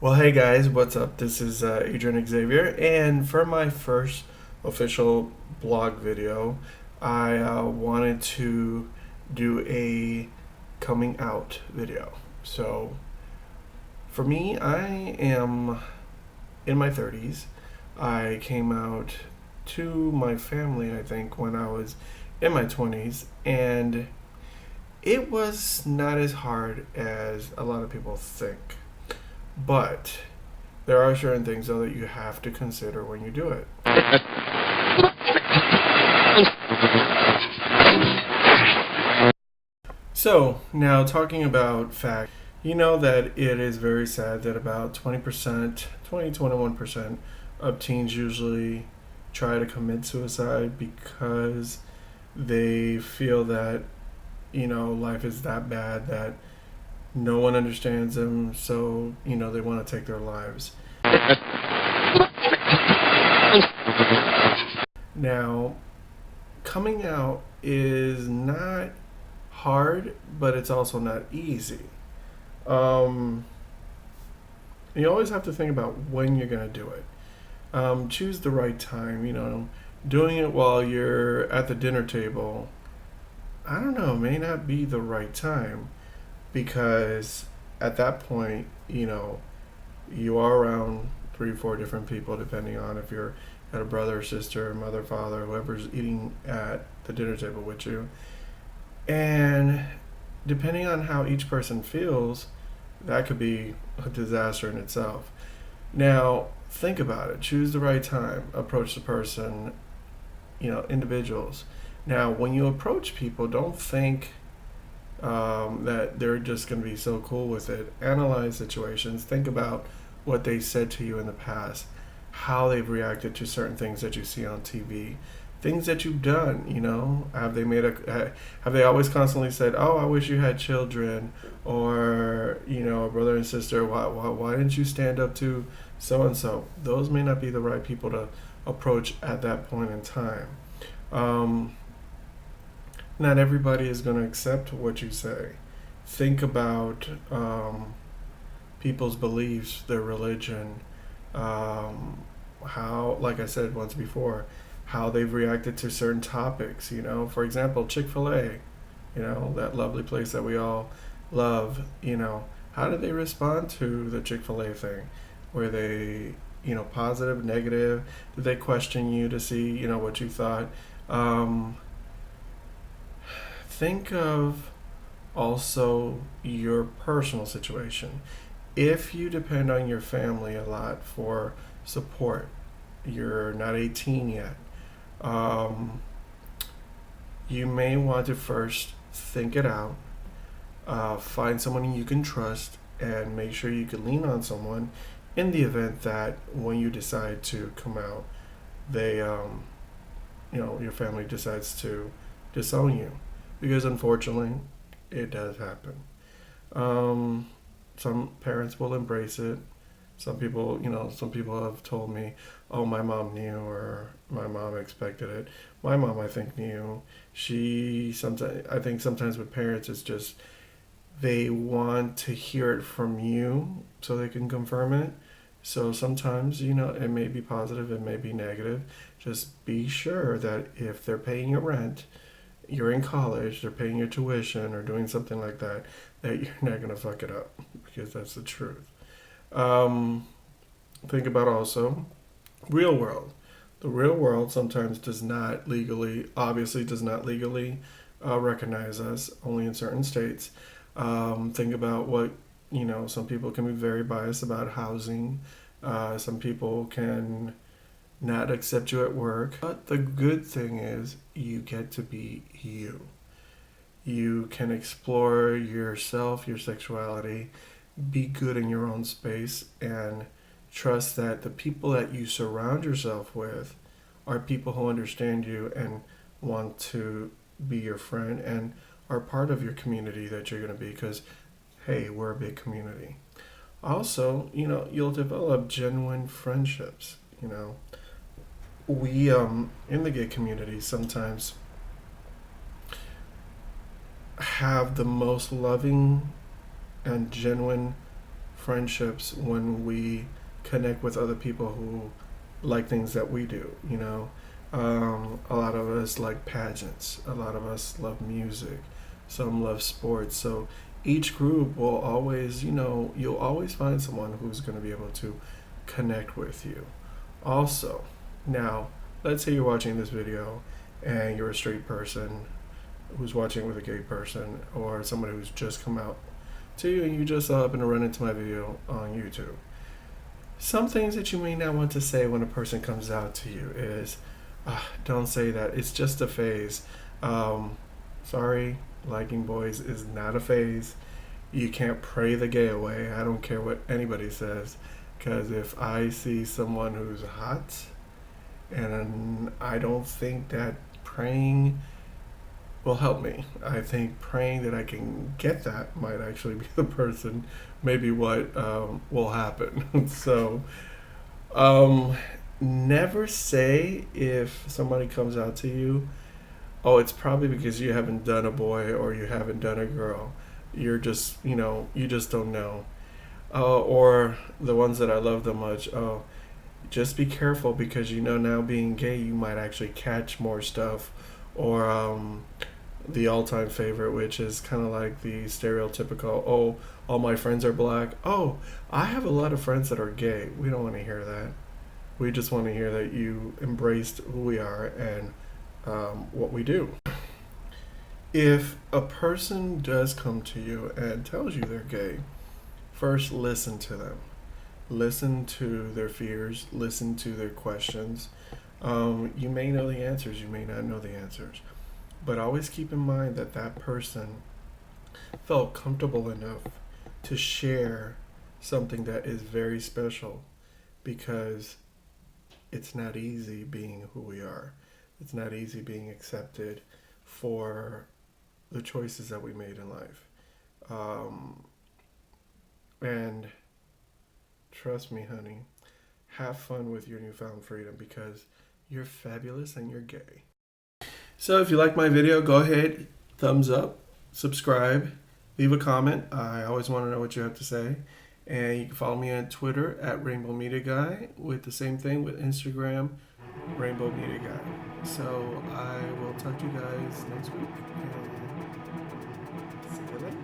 Well, hey guys, what's up? This is Adrian Xavier, and for my first official blog video, I wanted to do a coming out video. So, for me, I am in my 30s. I came out to my family, I think, when I was in my 20s, and it was not as hard as a lot of people think. But there are certain things though that you have to consider when you do it. So now talking about fact, you know that it is very sad that about 20%, 21% of teens usually try to commit suicide because they feel that, life is that bad that no one understands them, so, they want to take their lives. Now, coming out is not hard, but it's also not easy. Um, you always have to think about when you're going to do it. Choose the right time. Doing it while you're at the dinner table, I don't know, may not be the right time because at that point, you are around three or four different people, depending on if you're got a brother, sister, mother, father, whoever's eating at the dinner table with you. And depending on how each person feels, that could be a disaster in itself. Now, think about it. Choose the right time. Approach the person, individuals. Now, when you approach people, don't think that they're just going to be so cool with it. Analyze situations. Think about what they said to you in the past, how they've reacted to certain things that you see on TV, things that you've done. Have they always constantly said, "Oh, I wish you had children," or a brother and sister, why didn't you stand up to so and so? Those may not be the right people to approach at that point in time. Um, Not everybody is going to accept what you say. Think about people's beliefs, their religion, how, like I said once before, how they've reacted to certain topics. For example, Chick-fil-A, that lovely place that we all love. How did they respond to the Chick-fil-A thing? Were they, positive, negative? Did they question you to see, what you thought? Um, think of also your personal situation. If you depend on your family a lot for support, you're not 18 yet, um, you may want to first think it out, find someone you can trust, and make sure you can lean on someone in the event that when you decide to come out, they, your family decides to disown you. Because unfortunately, it does happen. Um, some parents will embrace it. Some people have told me, "Oh, my mom knew," or "My mom expected it." My mom, I think, knew. I think sometimes with parents, it's just they want to hear it from you so they can confirm it. So sometimes, it may be positive, it may be negative. Just be sure that if they're paying your rent, you're in college, they're paying your tuition or doing something like that, that you're not going to fuck it up because that's the truth. Um, think about also real world. The real world sometimes obviously does not legally recognize us, only in certain states. Think about some people can be very biased about housing. Some people can not accept you at work. But the good thing is you get to be you. You can explore yourself, your sexuality, be good in your own space, and trust that the people that you surround yourself with are people who understand you and want to be your friend and are part of your community that you're going to be because, hey, we're a big community. Also, you'll develop genuine friendships. We in the gay community sometimes have the most loving and genuine friendships when we connect with other people who like things that we do, you know. A lot of us like pageants, a lot of us love music, some love sports. So each group will always, you know, you'll always find someone who's going to be able to connect with you. Also, now, let's say you're watching this video and you're a straight person who's watching with a gay person, or somebody who's just come out to you and you just happen to run into my video on YouTube. Some things that you may not want to say when a person comes out to you is, don't say that. It's just a phase. Sorry, liking boys is not a phase. You can't pray the gay away. I don't care what anybody says. Because if I see someone who's hot, and I don't think that praying will help me. I think praying that I can get that might actually be the person, maybe what will happen. So, never say if somebody comes out to you, oh, it's probably because you haven't done a boy or you haven't done a girl. You're just, you know, you just don't know. Or the ones that I love the much, oh, just be careful because you know now being gay, you might actually catch more stuff. Or the all-time favorite, which is kind of like the stereotypical, oh, all my friends are black. Oh, I have a lot of friends that are gay. We don't want to hear that. We just want to hear that you embraced who we are and what we do. If a person does come to you and tells you they're gay, first listen to them. Listen to their fears, listen to their questions. You may know the answers, you may not know the answers. But always keep in mind that that person felt comfortable enough to share something that is very special, because it's not easy being who we are. It's not easy being accepted for the choices that we made in life. And trust me, honey, have fun with your newfound freedom because you're fabulous and you're gay. So if you like my video, go ahead, thumbs up, subscribe, leave a comment. I always want to know what you have to say. And you can follow me on Twitter at Rainbow Media Guy, with the same thing with Instagram, Rainbow Media Guy. So I will talk to you guys next week. And see you later.